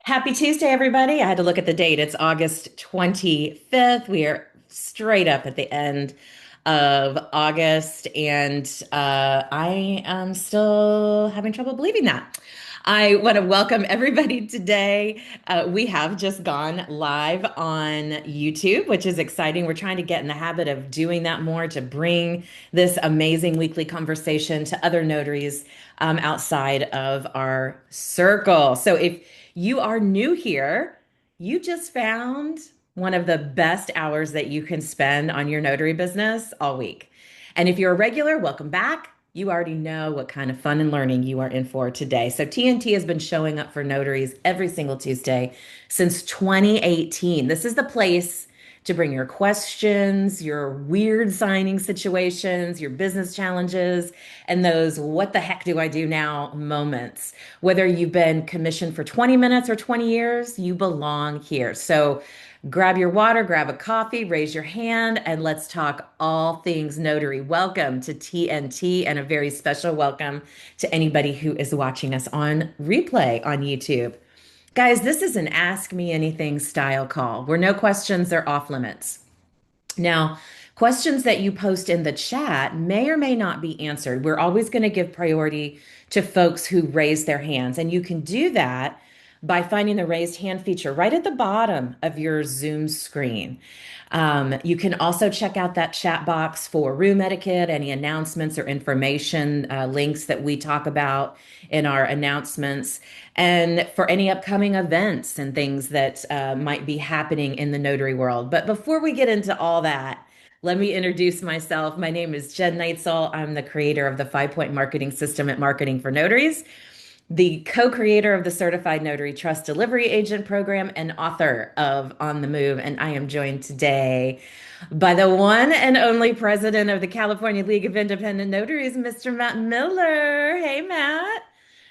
Happy Tuesday, everybody. I had to look at the date. It's August 25th. We are straight up at the end of August, and I am still having trouble believing that. I want to welcome everybody today. We have just gone live on YouTube, which is exciting. We're trying to get in the habit of doing that more to bring this amazing weekly conversation to other notaries outside of our circle. So if you are new here, you just found one of the best hours that you can spend on your notary business all week. And if you're a regular, welcome back. You already know what kind of fun and learning you are in for today. So, TNT has been showing up for notaries every single Tuesday since 2018. This is the place to bring your questions, your weird signing situations, your business challenges, and those what the heck do I do now moments. Whether you've been commissioned for 20 minutes or 20 years, you belong here. So grab your water, grab a coffee, raise your hand, and let's talk all things notary. Welcome to TNT, and a very special welcome to anybody who is watching us on replay on YouTube. Guys, this is an Ask Me Anything style call where no questions are off limits. Now, questions that you post in the chat may or may not be answered. We're always going to give priority to folks who raise their hands, and you can do that by finding the raised hand feature right at the bottom of your Zoom screen. You can also check out that chat box for room etiquette, any announcements or information links that we talk about in our announcements, and for any upcoming events and things that might be happening in the notary world. But before we get into all that, let me introduce myself. My name is Jen Neitzel. I'm the creator of the 5-Point Marketing System at Marketing for Notaries, the co-creator of the Certified Notary Trust Delivery Agent Program, and author of On the Move. And I am joined today by the one and only president of the California League of Independent Notaries, Mr. Matt Miller. Hey, Matt.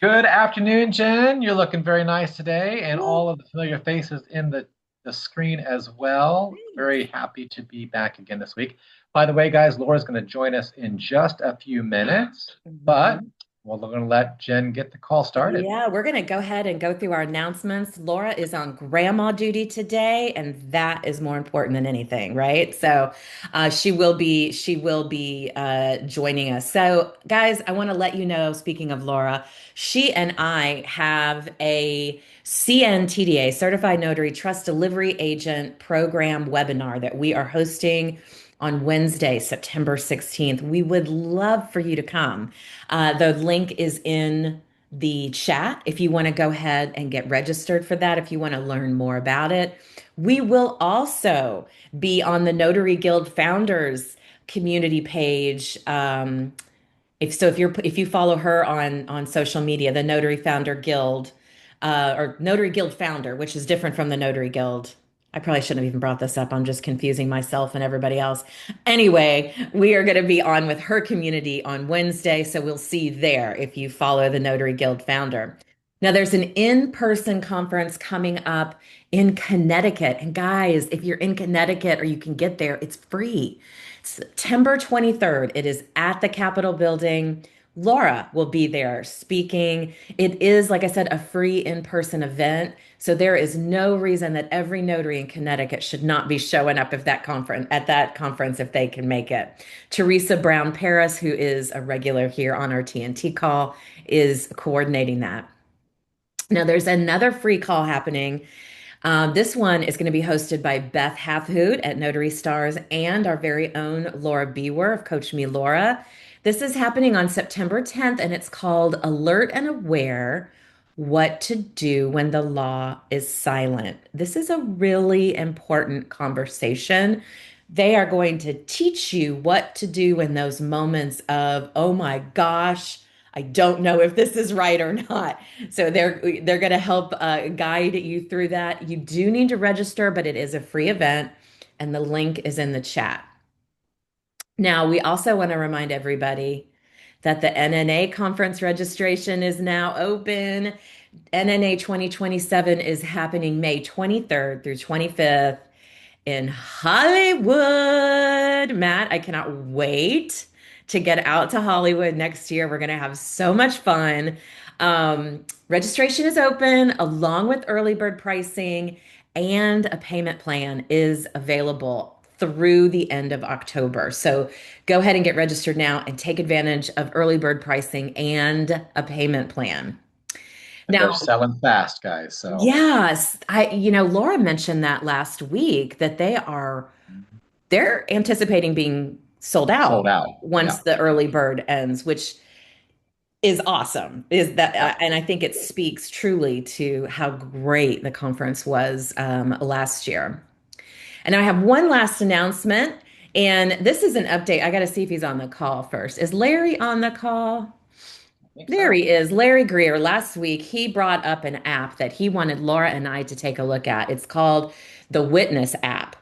Good afternoon, Jen. You're looking very nice today, and all of the familiar faces in the screen as well. Very happy to be back again this week. By the way, guys, Laura's going to join us in just a few minutes, but Mhm. we're going to let Jen get the call started. Yeah, we're going to go ahead and go through our announcements. Laura is on grandma duty today, and that is more important than anything, right? So, she will be joining us. So, guys, I want to let you know. Speaking of Laura, she and I have a CNTDA, Certified Notary Trust Delivery Agent Program webinar that we are hosting on Wednesday, September 16th. We would love for you to come. The link is in the chat if you want to go ahead and get registered for that, if you want to learn more about it. We will also be on the Notary Guild Founders community page. If you follow her on social media, the Notary Founder Guild, or Notary Guild Founder, which is different from the Notary Guild. I probably shouldn't have even brought this up. I'm just confusing myself and everybody else. Anyway, we are going to be on with her community on Wednesday, so we'll see you there if you follow the Notary Guild Founder. Now, there's an in-person conference coming up in Connecticut. And guys, if you're in Connecticut or you can get there, it's free. September 23rd, it is at the Capitol building. Laura will be there speaking. It is, like I said, a free in-person event. So there is no reason that every notary in Connecticut should not be showing up at that conference if they can make it. Teresa Brown Paris, who is a regular here on our TNT call, is coordinating that. Now there's another free call happening. This one is going to be hosted by Beth Halfhoot at Notary Stars and our very own Laura Biewer of Coach Me Laura. This is happening on September 10th, and it's called Alert and Aware: What to Do When the Law is Silent. This is a really important conversation. They are going to teach you what to do in those moments of, oh my gosh, I don't know if this is right or not. So they're going to help guide you through that. You do need to register, but it is a free event, and the link is in the chat. Now, we also want to remind everybody that the NNA conference registration is now open. NNA 2027 is happening May 23rd through 25th in Hollywood. Matt, I cannot wait to get out to Hollywood next year. We're going to have so much fun. Registration is open along with early bird pricing, and a payment plan is available through the end of October. So go ahead and get registered now and take advantage of early bird pricing and a payment plan. And they're Now, selling fast, guys. So yes, Laura mentioned that last week that they're anticipating being sold sold out out. once Yeah. the early bird ends, which is awesome. Is that Yeah. and I think it speaks truly to how great the conference was last year. And I have one last announcement, and this is an update. I got to see if he's on the call first. Is Larry on the call? I think There so. he is, Larry Greer. Last week, he brought up an app that he wanted Laura and I to take a look at. It's called the Witness app.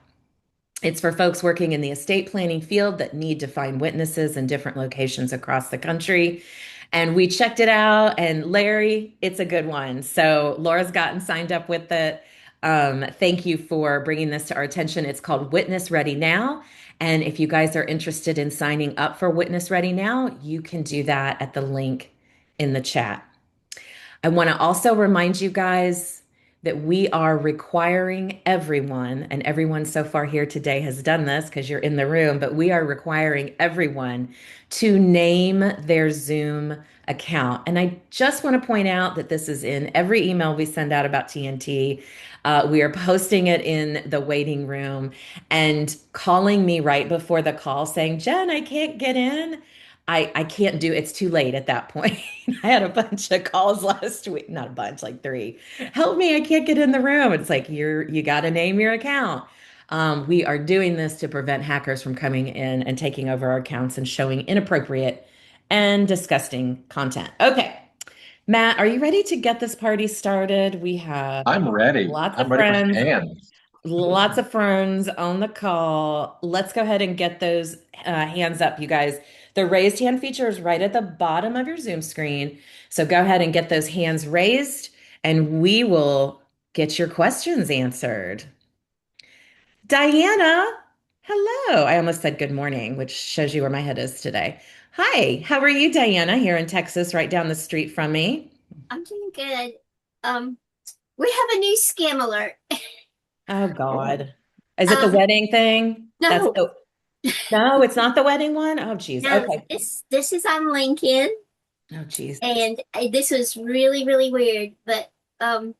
It's for folks working in the estate planning field that need to find witnesses in different locations across the country. And we checked it out, and Larry, it's a good one. So Laura's gotten signed up with it. Thank you for bringing this to our attention. It's called Witness Ready Now. And if you guys are interested in signing up for Witness Ready Now, you can do that at the link in the chat. I want to also remind you guys that we are requiring everyone, and everyone so far here today has done this because you're in the room, but we are requiring everyone to name their Zoom account. And I just want to point out that this is in every email we send out about TNT. We are posting it in the waiting room and calling me right before the call saying, Jen, I can't get in. I can't do it's too late at that point. I had a bunch of calls last week, not a bunch, like three. Help me, I can't get in the room. It's like you got to name your account. We are doing this to prevent hackers from coming in and taking over our accounts and showing inappropriate and disgusting content. Okay, Matt, are you ready to get this party started? We have I'm ready. lots I'm of ready for friends. hands. Lots of friends on the call. Let's go ahead and get those hands up, you guys. The raised hand feature is right at the bottom of your Zoom screen. So go ahead and get those hands raised, and we will get your questions answered. Diana, hello. I almost said good morning, which shows you where my head is today. Hi, how are you, Diana, here in Texas, right down the street from me? I'm doing good. Um, we have a new scam alert. Oh, Oh, God. Is it the Um, wedding thing? That's no, the No, it's not the wedding one. Oh, geez. no, Okay. this is on LinkedIn, Oh, geez. and this was really weird. But um,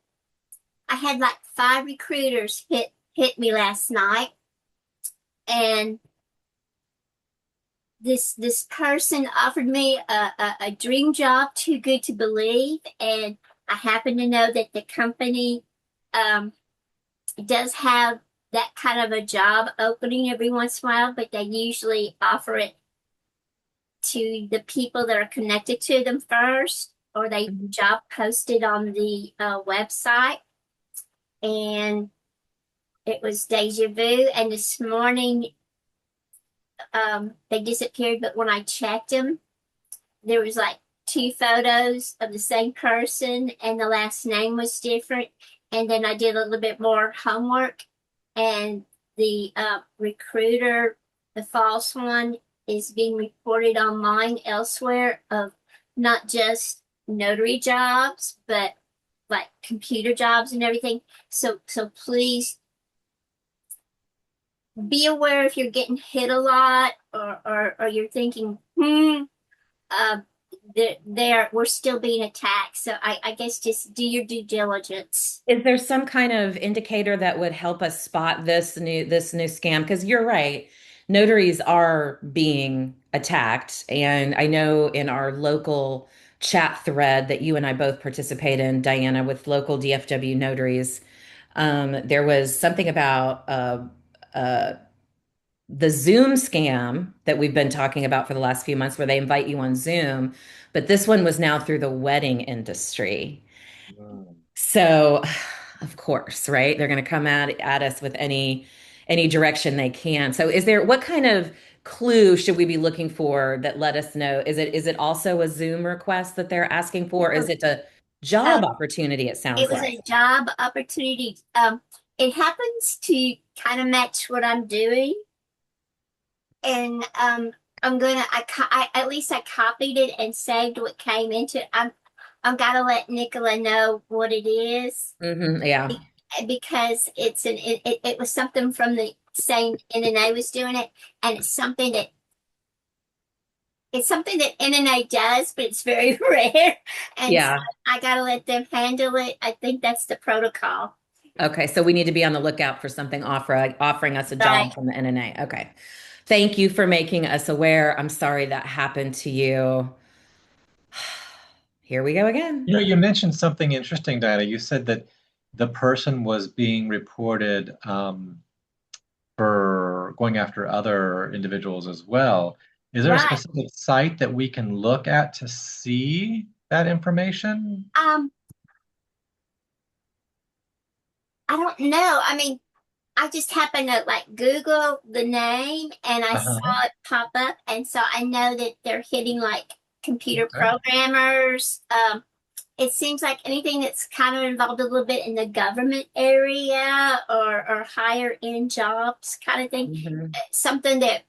I had like five recruiters hit me last night, and this person offered me a dream job too good to believe, and I happen to know that the company um does have that kind of a job opening every once in a while, but they usually offer it to the people that are connected to them first, or they Mhm. job posted on the website. And it was deja vu. And this morning, they disappeared. But when I checked them, there was like two photos of the same person, and the last name was different. And then I did a little bit more homework, and the recruiter, the false one, is being reported online elsewhere of not just notary jobs, but like computer jobs and everything. So please be aware if you're getting hit a lot, or you're thinking, uh, we're still being attacked. So I guess just do your due diligence. Is there some kind of indicator that would help us spot this new scam? Because you're right, notaries are being attacked, and I know in our local chat thread that you and I both participate in, Diana, with local DFW notaries, there was something about uh, the Zoom scam that we've been talking about for the last few months, where they invite you on Zoom, but this one was now through the wedding industry. mm. So, of course, right? They're going to come at us with any direction they can. So, is there what kind of clue should we be looking for that let us know? Is it also a Zoom request that they're asking for? Or is it a job Um, opportunity, it it sounds was like? a job opportunity. It happens to kind of match what I'm doing, and I'm gonna. I at least I copied it and saved what came into it. I've got to let Nicola know what it is Yeah. because it was something from the same NNA was doing it, and it's something that NNA does, but it's very rare, and so Yeah. I got to let them handle it. I think that's the protocol. Okay. So we need to be on the lookout for something offering us a Right. job from the NNA. Okay. Thank you for making us aware. I'm sorry that happened to you. Here we go again. You mentioned something interesting, Diana. You said that the person was being reported for going after other individuals as well. Is there a Right. specific site that we can look at to see that information? Um, I don't know. I mean, I just happened to like Google the name and I Uh-huh. saw it pop up. And so I know that they're hitting like computer Okay. programmers. It seems like anything that's kind of involved a little bit in the government area or higher end jobs kind of thing. Mhm. Something that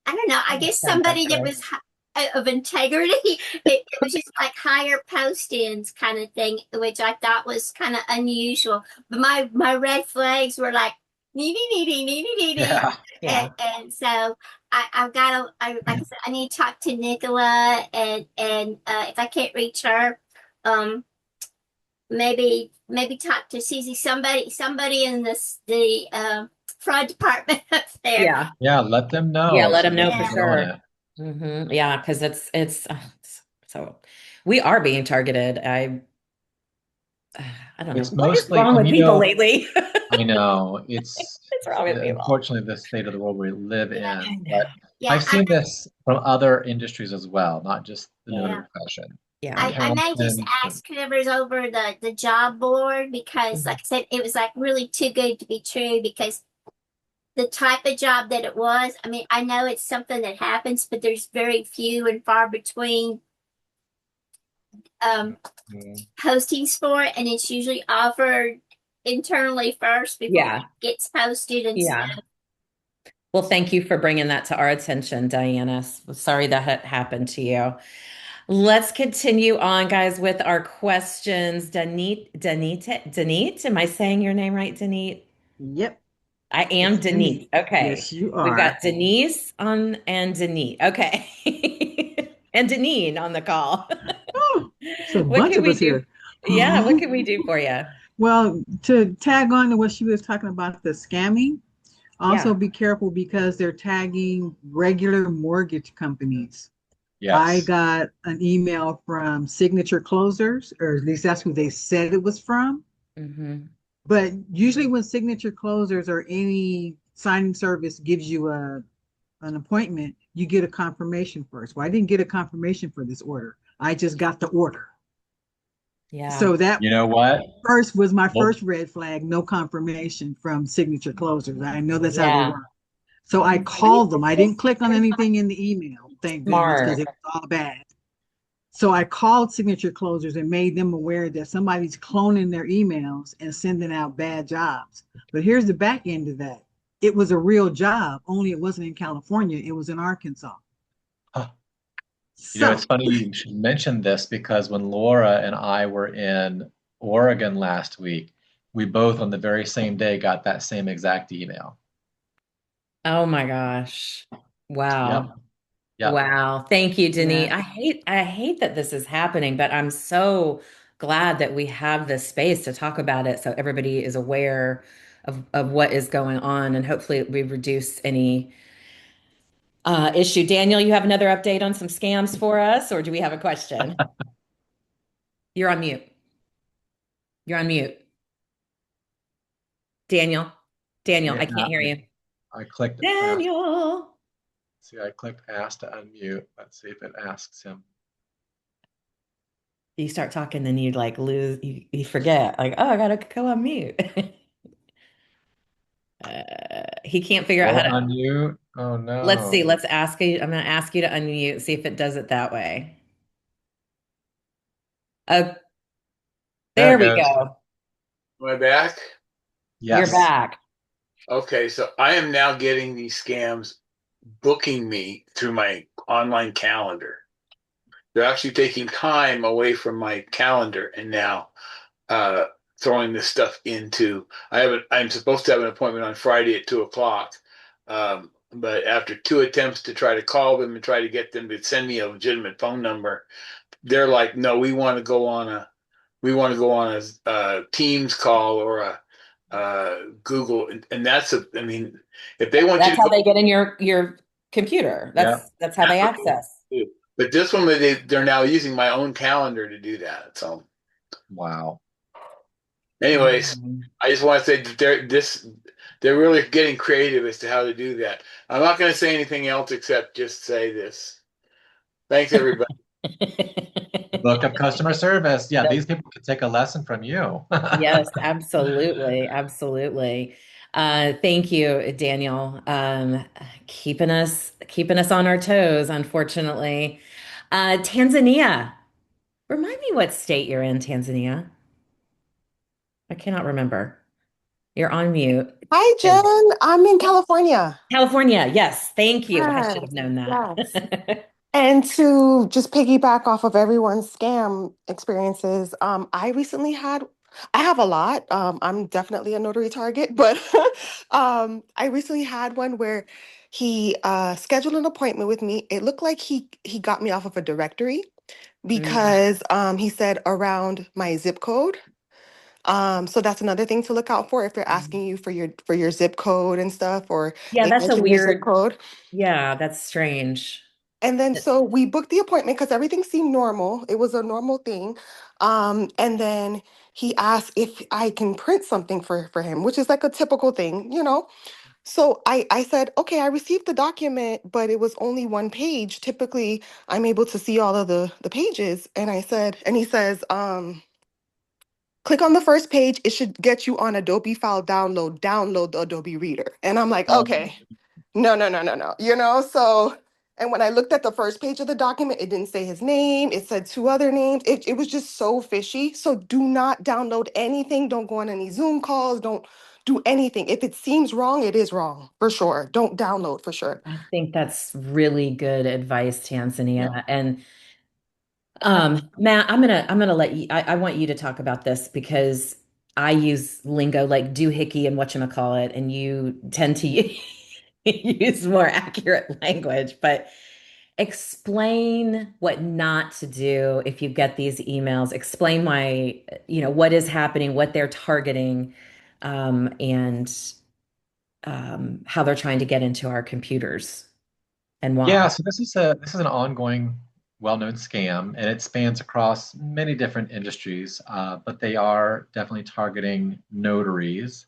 I don't know. I That guess sounds somebody that accurate. was of integrity. It was just like higher post-ins kind of thing, which I thought was kind of unusual. But my red flags were like needy, needy, needy, needy, Yeah. Yeah. and so I've got to. Like I said, I need to talk to Nicola, and if I can't reach her, um, maybe talk to Susie, somebody in the fraud department up there. Yeah. Yeah, let them Yeah. know Let so them they know can for Yeah. get on sure. it. Yeah. Because so we are being targeted. I don't know. It's What is mostly, wrong and with people lately? I know it's What's wrong with people? unfortunately the state of the world we live Yeah. in, I know. but Yeah, I've seen this from other industries as well, not just the yeah. notary profession. Yeah. I may just Accountants. ask whoever's over the job board because, like Mhm. I said, it was like really too good to be true because the type of job that it was, I mean, I know it's something that happens, but there's very few and far between um, Mhm. postings for it, and it's usually offered internally first before Yeah. it gets posted and Yeah. stuff. Well, thank you for bringing that to our attention, Diana. Sorry that happened to you. Let's continue on, guys, with our questions. Danit, am I saying your name right, Danit? Yep, I am it's Denise. Denise. Okay. Yes, you We've are. got Denise on and Denise. Okay. And Deneen on the call. Oh, it's a What bunch can of we us do? here. Yeah, what can we do for you? Well, to tag on to what she was talking about, the scamming, also Yeah. be careful because they're tagging regular mortgage companies. I Yes. got an email from Signature Closers, or at least that's who they said it was from. Hmm. But usually, when Signature Closers or any signing service gives you an appointment, you get a confirmation first. Well, I didn't get a confirmation for this order. I just got the order. Yeah. So that You know what? first was my Well, first red flag, no confirmation from Signature Closers. I know that's how they Yeah. work. So I I mean, called them. I didn't click on anything in the email, thank goodness, because smart. it was all bad. So I called Signature Closers and made them aware that somebody's cloning their emails and sending out bad jobs. But here's the back end of that. It was a real job, only it wasn't in California, it was in Arkansas. huh, it's So funny you should mention this because when Laura and I were in Oregon last week, we both on the very same day got that same exact email. Oh my gosh. Yep. Wow. Yep. Wow. Thank you, Denise. yeah, I hate that this is happening, but I'm so glad that we have this space to talk about it so everybody is aware of what is going on and hopefully we reduce any issue. Daniel, you have another update on some scams for us, or do we have a question? You're on mute. You're on mute. Daniel. Daniel, Yeah, I can't hear you. I clicked ask. Daniel. See, I clicked ask to unmute. Let's see if it asks him. You start talking, then you like lose, you forget, like, oh, I gotta go on mute. He can't figure out how Won't to. unmute. Oh Let's see. no. Let's ask you. I'm going to ask you to unmute, see if it does it that way. Oh, There there it we goes. go. Am I back? You're Yes. back. Okay, so I am now getting these scams booking me through my online calendar. they're actually taking time away from my calendar and now uh, throwing this stuff into. I'm supposed to have an appointment on Friday at 2 o'clock, but after two attempts to try to call them and try to get them to send me a legitimate phone number, they're like, no, we want to go on a Teams call or a Google, and that's a. I mean, if they want you That's to how go, they get in your computer. Yeah. That's how that's they what they access. do. But this one, they're now using my own calendar to do that. So, Wow. anyways, Um, I just want to say that they're really getting creative as to how to do that. I'm not going to say anything else except just say this. Thanks, everybody. Book of customer service. Yeah, Nope. these people could take a lesson from you. Yes, absolutely, absolutely. Thank you, Daniel. Keeping us on our toes, unfortunately. Tanzania. Remind me what state you're in, Tanzania. I cannot remember. You're on mute. Hi, And Jen. I'm in California. California. Yes, thank you. I should have Yes, known yes. that. And to just piggyback off of everyone's scam experiences, I have a lot. I'm definitely a notary target, but I recently had one where he scheduled an appointment with me. It looked like he got me off of a directory Mm. because he said around my zip code. So that's another thing to look out for if they're asking you for your zip code and stuff, or Yeah, they that's a mention your zip weird. code. Yeah, that's strange. And then so we booked the appointment because everything seemed normal. It was a normal thing. And then he asked if I can print something for him, which is like a typical thing, you know. So I said, okay, I received the document, but it was only one page. Typically, I'm able to see all of the pages. And he says, click on the first page. It should get you on Adobe File Download. Download the Adobe Reader. And I'm like, okay, no, no, no, no, no. So, and when I looked at the first page of the document, it didn't say his name. It said two other names. It was just so fishy. So do not download anything. Don't go on any Zoom calls. Don't do anything. If it seems wrong, it is wrong for sure. Don't download for sure. I think that's really good advice, Yeah. Tanzania. And Matt, I'm gonna let you. I want you to talk about this because I use lingo like doohickey and whatchamacallit, and you tend to use more accurate language. But explain what not to do if you get these emails. Explain why, what is happening, what they're targeting, and how they're trying to get into our computers and why. Yeah, so this is an ongoing, well-known scam, and it spans across many different industries, but they are definitely targeting notaries.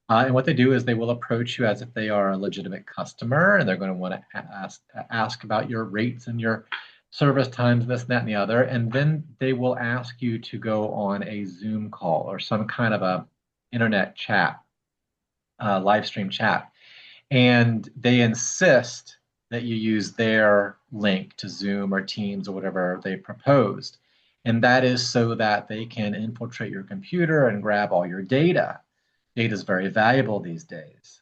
And what they do is they will approach you as if they are a legitimate customer, and they're going to want to ask about your rates and your service times, this, that, and the other, and then they will ask you to go on a Zoom call or some kind of a internet chat, live stream chat. And they insist that you use their link to Zoom or Teams or whatever they proposed. And that is so that they can infiltrate your computer and grab all your data. Data is very valuable these days.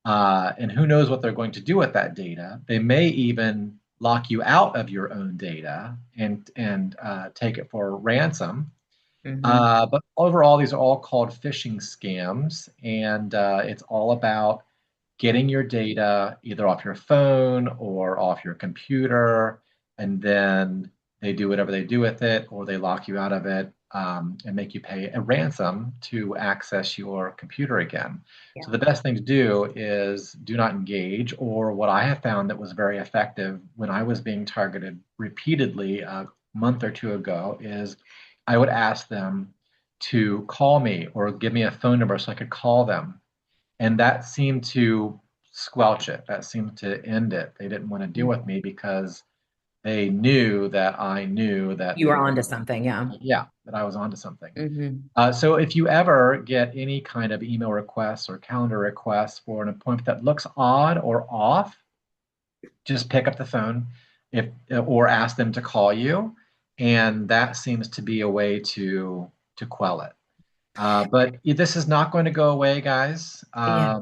And who knows what they're going to do with that data? They may even lock you out of your own data and take it for ransom. Hmm. But overall, these are all called phishing scams, and it's all about getting your data either off your phone or off your computer, and then they do whatever they do with it, or they lock you out of it and make you pay a ransom to access your computer again. So Yeah. the best thing to do is do not engage, or what I have found that was very effective when I was being targeted repeatedly a month or two ago is I would ask them to call me or give me a phone number so I could call them, and that seemed to squelch it. That seemed to end it. They didn't want to deal with me because they knew that I knew that You they were were, onto something, yeah. yeah, that I was onto something. Hmm. So if you ever get any kind of email requests or calendar requests for an appointment that looks odd or off, just pick up the phone if or ask them to call you, and that seems to be a way to quell it. But this is not going to go away, guys. Yeah.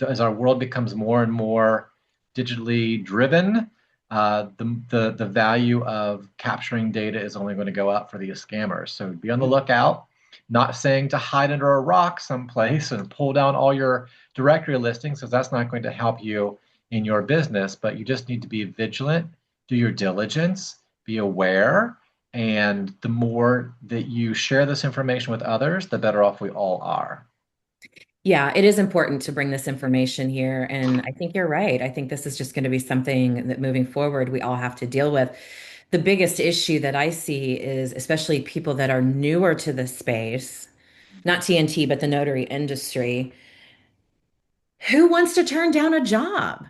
As our world becomes more and more digitally driven, the value of capturing data is only going to go up for these scammers. So be on the lookout. Not saying to hide under a rock someplace and pull down all your directory listings, because that's not going to help you in your business, but you just need to be vigilant, do your diligence, be aware, and the more that you share this information with others, the better off we all are. Yeah, it is important to bring this information here. And I think you're right. I think this is just going to be something that moving forward, we all have to deal with. The biggest issue that I see is especially people that are newer to the space, not TNT, but the notary industry. Who wants to turn down a job?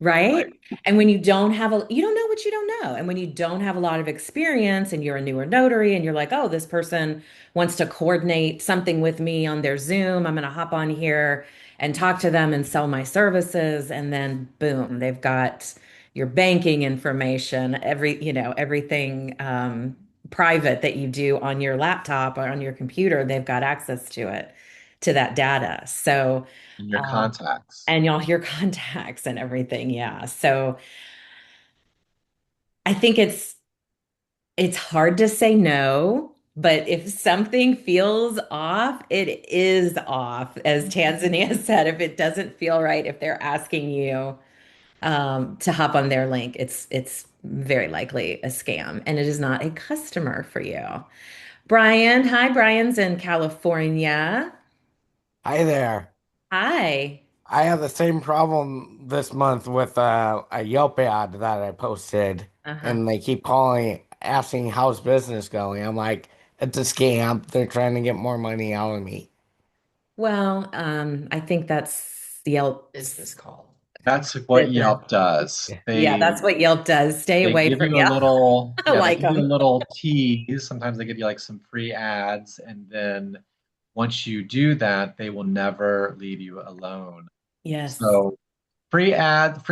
Right. Right? And when you don't have you don't know what you don't know. And when you don't have a lot of experience and you're a newer notary and you're like, oh, this person wants to coordinate something with me on their Zoom, I'm going to hop on here and talk to them and sell my services. And then boom, they've got your banking information, everything private that you do on your laptop or on your computer, they've got access to it, to that data. So, And your um, contacts. and y'all hear contacts and everything. Yeah. So I think it's hard to say no, but if something feels off, it is off. As Tanzania said, if it doesn't feel right, if they're asking you to hop on their link, it's very likely a scam and it is not a customer for you. Brian, hi, Brian's in California. Hi there. Hi. I have the same problem this month with a Yelp ad that I posted, Uh-huh. and they keep calling, asking how's business going. I'm like, it's a scam. They're trying to get more money out of me. Well, I think that's Yelp business call. That's what Business. Yelp does. Yeah, that's what Yelp does. Stay They away give from you a Yelp. little, I yeah, they like give you a them. little tease. Sometimes they give you like some free ads, and then once you do that, they will never leave you alone. Yes. So free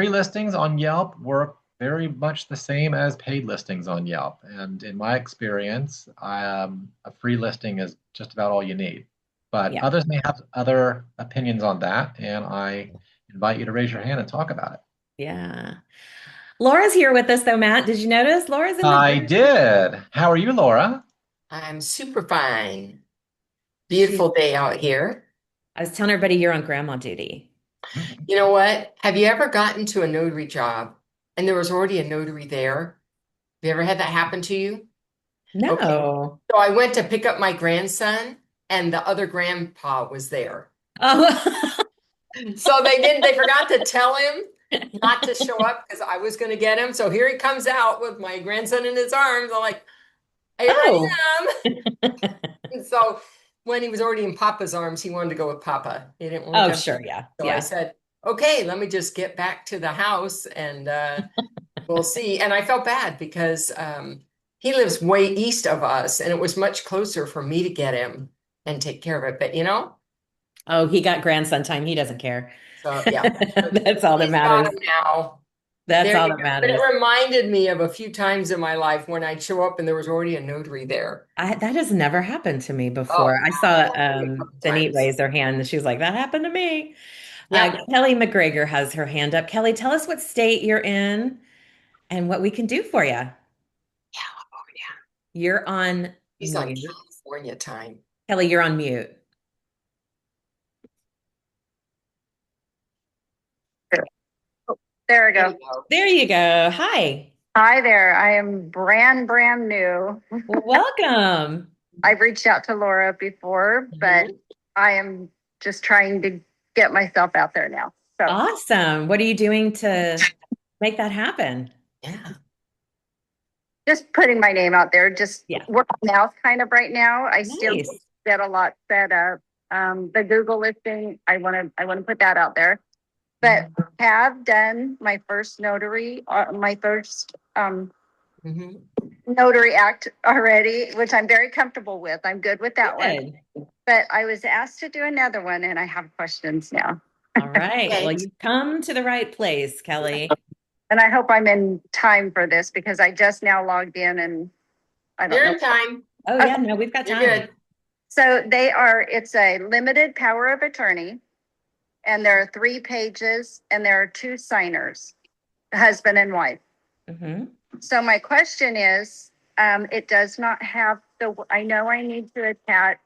listings on Yelp work very much the same as paid listings on Yelp. And in my experience, a free listing is just about all you need. But Yeah. others may have other opinions on that, and I invite you to raise your hand and talk about it. Yeah. Laura's here with us though, Matt. Did you notice? Laura's in the I room. did. How are you, Laura? I'm super fine. She's, Beautiful day out here. I was telling everybody you're on grandma duty. You know what? Have you ever gotten to a notary job and there was already a notary there? Have you ever had that happen to you? Okay. No. So I went to pick up my grandson and the other grandpa was there. Oh, So they forgot to tell him not to show up because I was going to get him. So here he comes out with my grandson in his arms. I'm like, here oh. I am. And so when he was already in Papa's arms, he wanted to go with Papa. He didn't want to Oh, come. sure. Yeah. So I Yeah. said, okay, let me just get back to the house and we'll see. And I felt bad because he lives way east of us and it was much closer for me to get him and take care of it. But Oh, he got grandson time. He doesn't care. so yeah, That's all that he's got matters. him now. That's There all you that go. But it matters. reminded me of a few times in my life when I'd show up and there was already a notary there. That has never happened to me Oh, before. I saw a couple Denise times. raise her hand and she was like, that happened to me. Yeah. Kelly McGregor has her hand up. Kelly, tell us what state you're in and what we can do for you. California. You're on He's on mute. California time. Kelly, you're on mute. There we There go. you go. There you go. Hi. Hi there. I am brand new. Welcome. I've reached out to Laura before, but I am just trying to get myself out there now. So Awesome. What are you doing to make that happen? Yeah. just putting my name out there, just Yeah. word of mouth kind of right now. I still Nice. get a lot set up. The Google listing, I want to put that out there. But have done my first notary, my first Mhm. notary act already, which I'm very comfortable with. I'm good with that one. Good. But I was asked to do another one and I have questions now. All right. Okay. Well, you've come to the right place, Kelly. And I hope I'm in time for this because I just now logged in and I don't You're know. in time. Oh, yeah. No, we've got You're time. good. So it's a limited power of attorney. And there are 3 pages and there are 2 signers, husband and wife. Mm-hmm. So my question is, it does not have I know I need to attach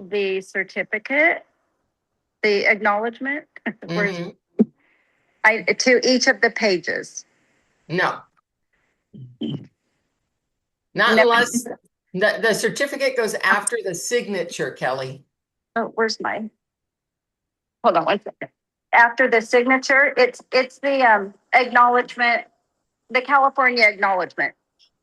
the certificate, the acknowledgement, Mhm. to each of the pages. No, not No. unless the certificate goes after the signature, Kelly. Oh, where's mine? Hold on one second. After the signature, it's the acknowledgement, the California acknowledgement.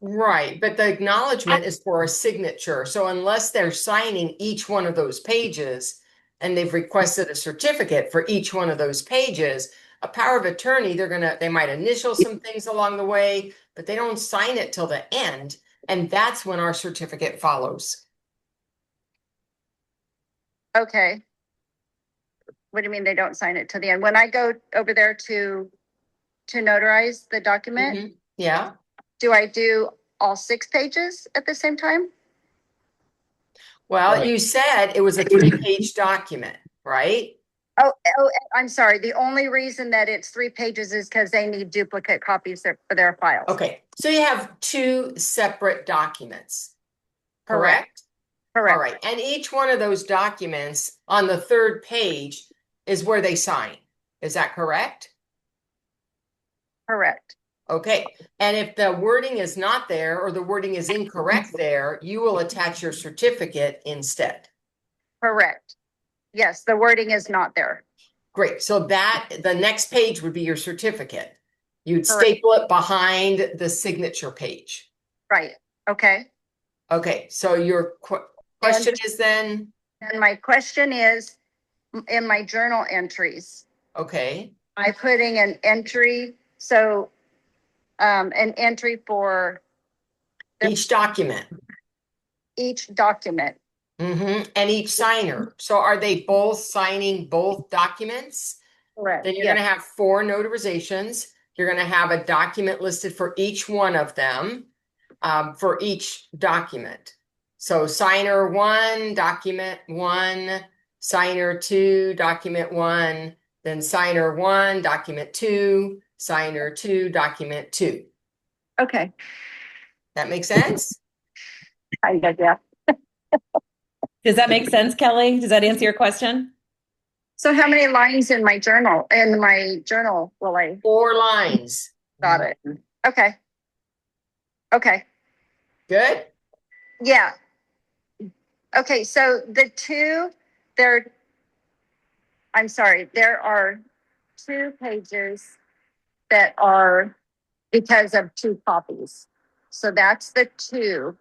Right, but the acknowledgement is for a signature. So unless they're signing each one of those pages and they've requested a certificate for each one of those pages, a power of attorney, they might initial some things along the way, but they don't sign it till the end. And that's when our certificate follows. Okay. What do you mean they don't sign it to the end? When I go over there to notarize the document, Mhm. Yeah. do I do all 6 pages at the same time? Well, Right. you said it was a 3-page document, right? Oh, I'm sorry. The only reason that it's 3 pages is because they need duplicate copies for their files. Okay, so you have 2 separate documents, correct? Correct. All right, and each one of those documents on the 3rd page is where they sign. Is that correct? Correct. Okay, and if the wording is not there or the wording is incorrect there, you will attach your certificate instead. Correct. Yes, the wording is not there. Great, so the next page would be your certificate. You'd Correct. staple it behind the signature page. Right. Okay. Okay, so your question is then, And my question is, in my journal entries, okay, I'm putting an entry, so an entry for each document. each document. And each signer. So are they both signing both documents? Correct. Then you're Yes. going to have 4 notarizations. You're going to have a document listed for each one of them, for each document. So signer 1, document 1, signer 2, document 1, then signer 1, document 2, signer 2, document 2. Okay. That makes sense? Yeah. Does that make sense, Kelly? Does that answer your question? So how many lines in my journal? Will I? 4 lines. Got it. Okay. Okay. Good? Yeah. Okay. So I'm sorry, there are 2 pages that are because of 2 copies. So that's the 2.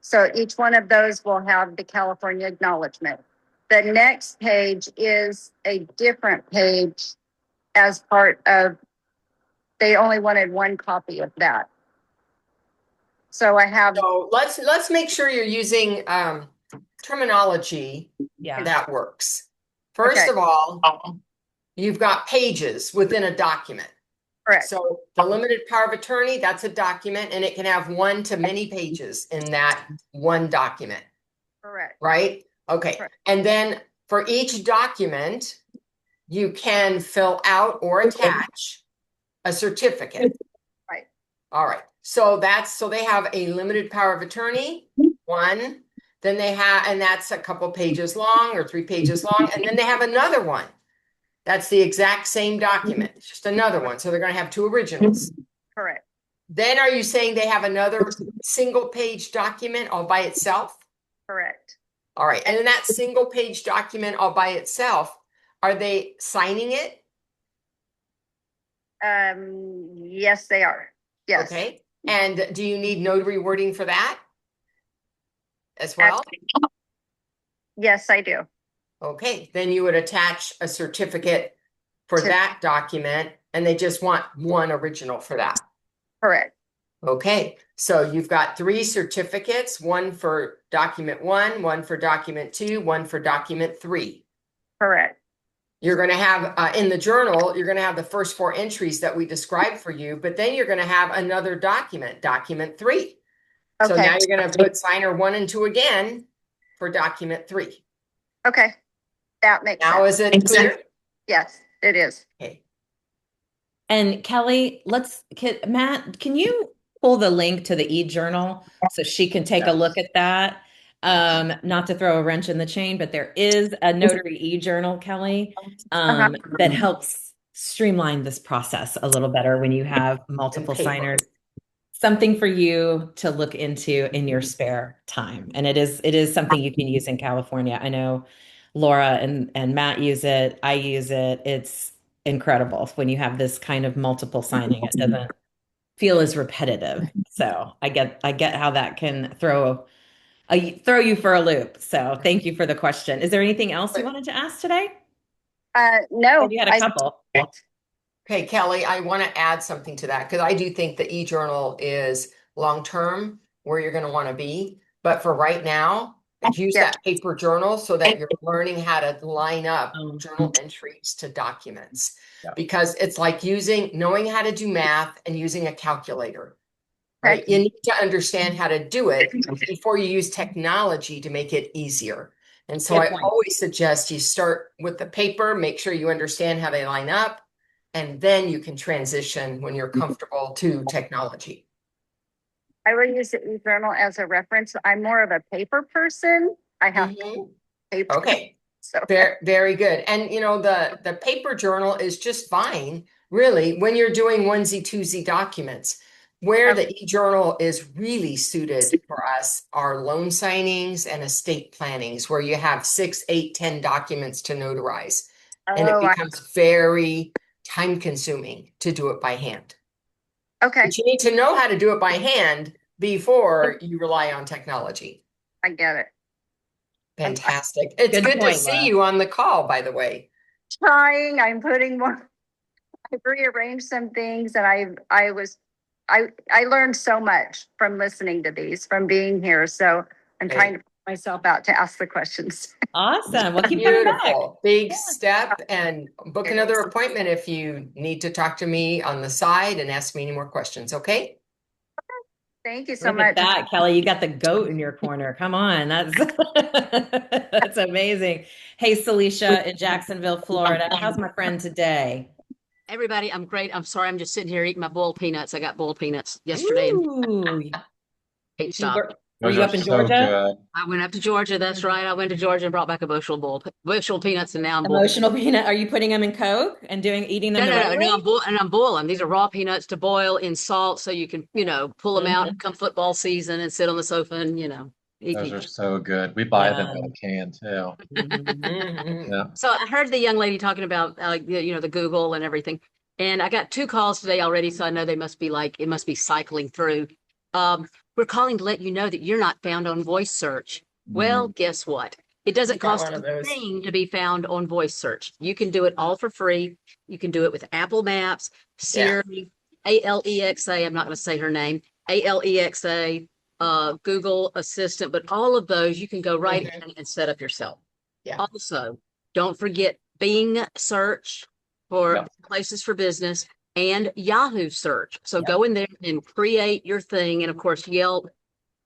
So each one of those will have the California acknowledgement. The next page is a different page as part of, they only wanted 1 copy of that. So I have. So let's make sure you're using terminology Yeah. that works. First of all, you've got pages within a document. Correct. So the limited power of attorney, that's a document, and it can have 1 to many pages in that one document. Correct. Right? Okay. Correct. And then for each document, you can fill out or attach a certificate. Right. All right. So they have a limited power of attorney, 1. Then they have, and that's a couple pages long or 3 pages long. And then they have another one. That's the exact same document. It's just another one. So they're going to have 2 originals. Correct. Then are you saying they have another single page document all by itself? Correct. All right. And in that single page document all by itself, are they signing it? Yes, they are. Yes. Okay. And do you need notary wording for that as well? Yes, I do. Okay. Then you would attach a certificate for that document, and they just want 1 original for that. Correct. Okay. So you've got 3 certificates, 1 for document 1, 1 for document 2, 1 for document 3. Correct. You're going to have in the journal, you're going to have the first 4 entries that we described for you, but then you're going to have another document, document 3. So Okay. now you're going to put signer 1 and 2 again for document 3. Okay. That makes Now sense. is it clear? Yes, it is. Okay. And Kelly, Matt, can you pull the link to the e-journal so she can take a look Yes. at that? Not to throw a wrench in the chain, but there is a notary e-journal, Kelly, Uh-huh. that helps streamline this process a little better when you have And multiple paper. signers. Something for you to look into in your spare time. And it is something you can use in California. I know Laura and Matt use it. I use it. It's incredible when you have this kind of multiple signing. It doesn't feel as repetitive. So I get how that can throw you for a loop. So thank you for the question. Is there anything else you wanted to ask today? No, You had a couple. Okay, Kelly, I want to add something to that because I do think the e-journal is long-term where you're going to want to be. But for right now, use yeah. that paper journal so that you're learning how to line up Um, journal entries to documents. Yeah. Because it's like knowing how to do math and using a calculator, Okay. right? You need to understand how to do it before you use technology to make it easier. And so Good I point. always suggest you start with the paper, make sure you understand how they line up, and then you can transition when you're comfortable to technology. I will use the e-journal as a reference. I'm more of a paper person. I have paper. Okay, So very, very good. And the paper journal is just fine, really, when you're doing onesie twosie documents. Where the e-journal is really suited for us are loan signings and estate plannings, where you have 6, 8, 10 documents to notarize. And it becomes very time consuming to do it by hand. okay, But you need to know how to do it by hand before you rely on technology. I get it. Fantastic. It's Good good to point, see Laura. you on the call, by the way. Trying. I'm putting more. I've rearranged some things, and I learned so much from listening to these, from being here. So I'm trying to put myself out to ask the questions. Awesome. Well, keep coming back. Beautiful. Big step, and book another appointment if you need to talk to me on the side and ask me any more questions, okay? Thank you so Look at much. that, Kelly. You got the goat in your corner. Come on. That's that's amazing. Hey, Celicia in Jacksonville, Florida. How's my friend today? Everybody, I'm great. I'm sorry. I'm just sitting here eating my boiled peanuts. I got boiled peanuts yesterday and Ooh, can't stop. were Those you are up in so Georgia? good. I went up to Georgia. That's right. I went to Georgia and brought back a bushel of peanuts, and now I'm boiling. Emotional peanut. Are you putting them in Coke and eating them No, the no, right no, way? no. I'm boiling. These are raw peanuts to boil in salt, so you can, pull them out come football season and sit on the sofa and, eat. Those are so good. We buy them in a can too. Mhm. Yeah. So I heard the young lady talking about, the Google and everything. And I got 2 calls today already, so I know it must be cycling through. We're calling to let you know that you're not found on voice search. Well, guess what? It doesn't Got cost one of a those. thing to be found on voice search. You can do it all for free. You can do it with Apple Maps, Yeah. Siri, Alexa. I'm not going to say her name. Alexa, Google Assistant, but all of those you can go right in and set up yourself. Yeah. Also, don't forget Bing search for Yep. places for business and Yahoo search. So go in there and create your thing. And of course, Yelp,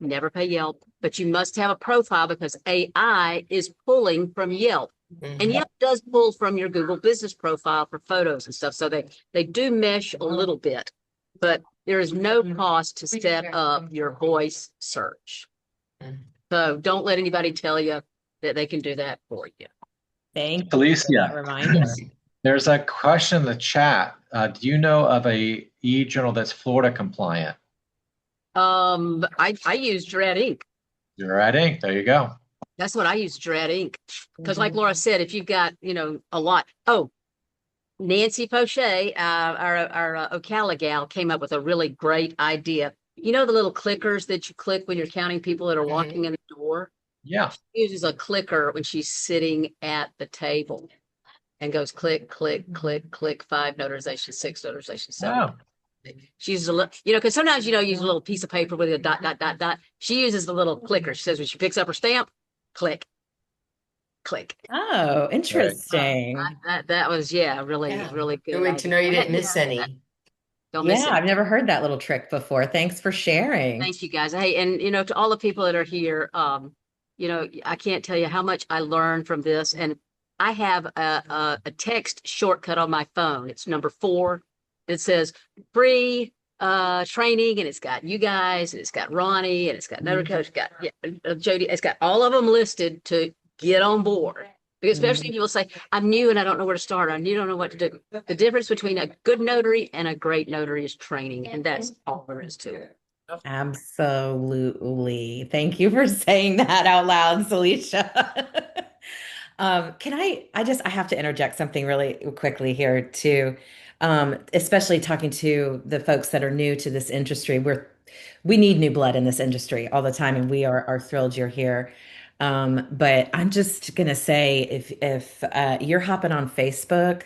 never pay Yelp, but you must have a profile because AI is pulling from Yelp. And Yelp does pull from your Google business profile for photos and stuff. So they do mesh a little bit, but there is no cost to set up your voice search. So don't let anybody tell you that they can do that for you. Thank you for that Alicia, reminder. there's a question in the chat. Do you know of a e-journal that's Florida compliant? I use Dread Ink. You're right, Inc. There you go. That's what I use, Dread Ink. Because like Laura said, if you've got, a lot. Oh, Nancy Fauché, our Ocala gal, came up with a really great idea. You know the little clickers that you click when you're counting people that are walking in the door? Yeah. She uses a clicker when she's sitting at the table and goes click, click, click, click, 5 notarization, 6 notarization, 7. Oh. She uses a little, because sometimes, use a little piece of paper with a dot, dot, dot, dot. She uses the little clicker. She says when she picks up her stamp, click, click. Oh, interesting. That was, really, really good. Good way to know you didn't miss any. Don't miss Yeah, it. I've never heard that little trick before. Thanks for sharing. Thank you guys. Hey, and to all the people that are here, I can't tell you how much I learned from this. And I have a text shortcut on my phone. It's number 4 It says free training, and it's got you guys, and it's got Ronnie, and it's got Notary Coach, it's got Jody, it's got all of them listed to get on board. Because especially if you will say, I'm new and I don't know where to start, I don't know what to do. The difference between a good notary and a great notary is training, and that's all there is to it. Absolutely. Thank you for saying that out loud, Celicia. I have to interject something really quickly here too. Especially talking to the folks that are new to this industry. We need new blood in this industry all the time, and we are thrilled you're here. But I'm just gonna say if you're hopping on Facebook,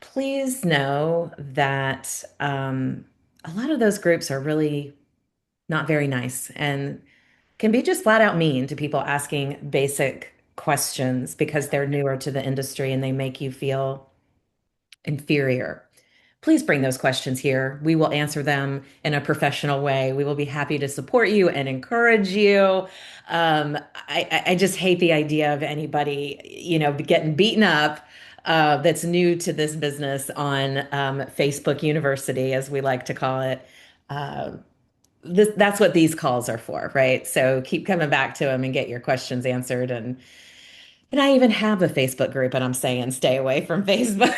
please know that a lot of those groups are really not very nice and can be just flat out mean to people asking basic questions because they're newer to the industry and they make you feel inferior. Please bring those questions here. We will answer them in a professional way. We will be happy to support you and encourage you. I just hate the idea of anybody, getting beaten up that's new to this business on Facebook University, as we like to call it. Uh, that's what these calls are for, right? So keep coming back to them and get your questions answered. And I even have a Facebook group, and I'm saying stay away from Facebook.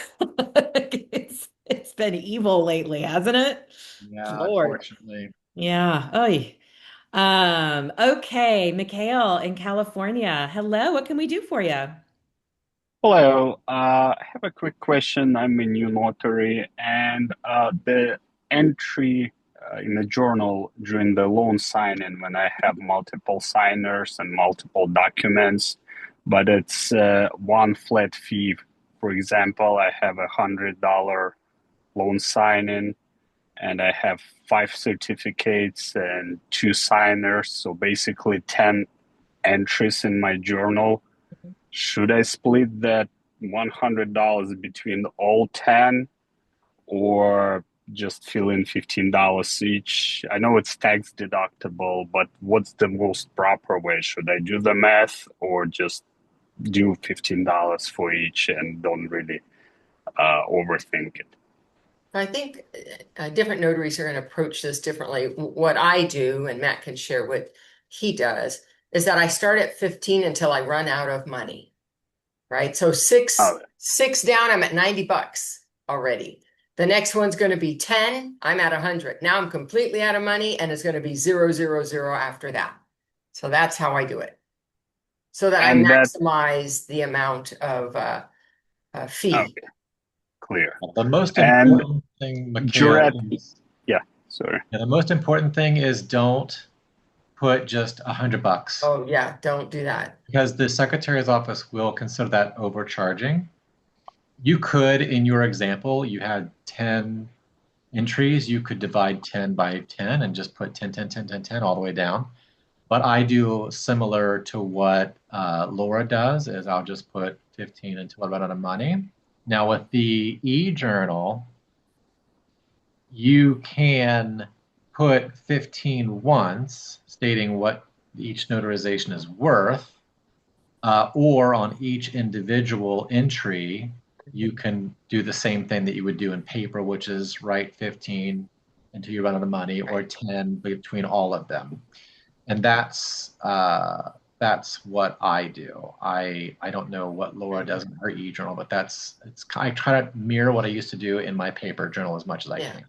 It's been evil lately, hasn't it? Yeah, Lord. unfortunately. Yeah. Oy. Okay, Mikhail in California. Hello, what can we do for you? Hello, I have a quick question. I'm a new notary, and the entry in the journal during the loan signing when I have multiple signers and multiple documents, but it's one flat fee. For example, I have $100 loan signing, and I have 5 certificates and 2 signers, so basically 10 entries in my journal. Should I split that $100 between all 10 or just fill in $15 each? I know it's tax deductible, but what's the most proper way? Should I do the math or just do $15 for each and don't really overthink it? I think different notaries are going to approach this differently. What I do, and Matt can share what he does, is that I start at 15 until I run out of money. Right? So Oh, six down, I'm at $90 already. The next one's going to be 10, I'm at 100. Now I'm completely out of money, and it's going to be 000 after that. So that's how I do it. So that I and that, maximize the amount of fee. okay, clear. The most And important thing, Mikhail, Juret, is yeah, sorry. the most important thing is don't put just $100 Oh yeah, don't do that. because the secretary's office will consider that overcharging. You could, in your example, you had 10 entries, you could divide 10 by 10 and just put 10, 10, 10, 10, 10 all the way down. But I do similar to what Laura does, is I'll just put 15 until I run out of money. Now with the e-journal, you can put 15 once, stating what each notarization is worth, or on each individual entry, you can do the same thing that you would do in paper, which is write 15 until you run out of money, or 10 between all of them. And that's what I do. I don't know what Laura does in her e-journal, but I try to mirror what I used to do in my paper journal as much as I can.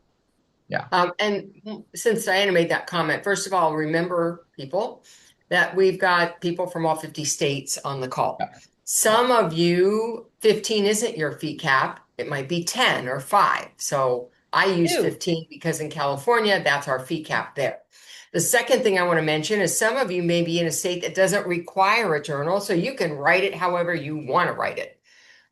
Yeah. And since Diana made that comment, first of all, remember people that we've got people from all 50 states on the call. Yeah. Some of you, 15 isn't your fee cap. It might be 10 or 5. So I use 15 because in California, that's our fee cap there. The second thing I want to mention is some of you may be in a state that doesn't require a journal, so you can write it however you want to write it.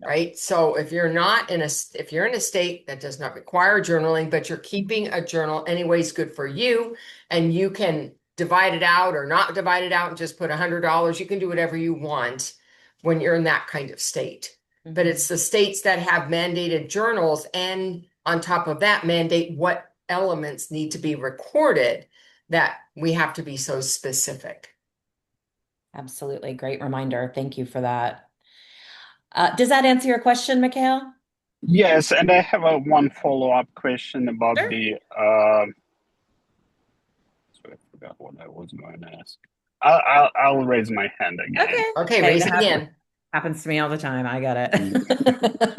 Right. So if you're in a state that does not require journaling, but you're keeping a journal anyways, good for you. And you can divide it out or not divide it out and just put $100. You can do whatever you want when you're in that kind of state. Mm-hmm. But it's the states that have mandated journals, and on top of that, mandate what elements need to be recorded, that we have to be so specific. Absolutely. Great reminder. Thank you for that. Does that answer your question, Mikhail? Yes, and I have a one follow-up question about Sure. the so I forgot what I was going to ask. I'll raise my hand again. Okay. Okay, Hey, raise that it again. happens to me all the time. I got Mhm. it.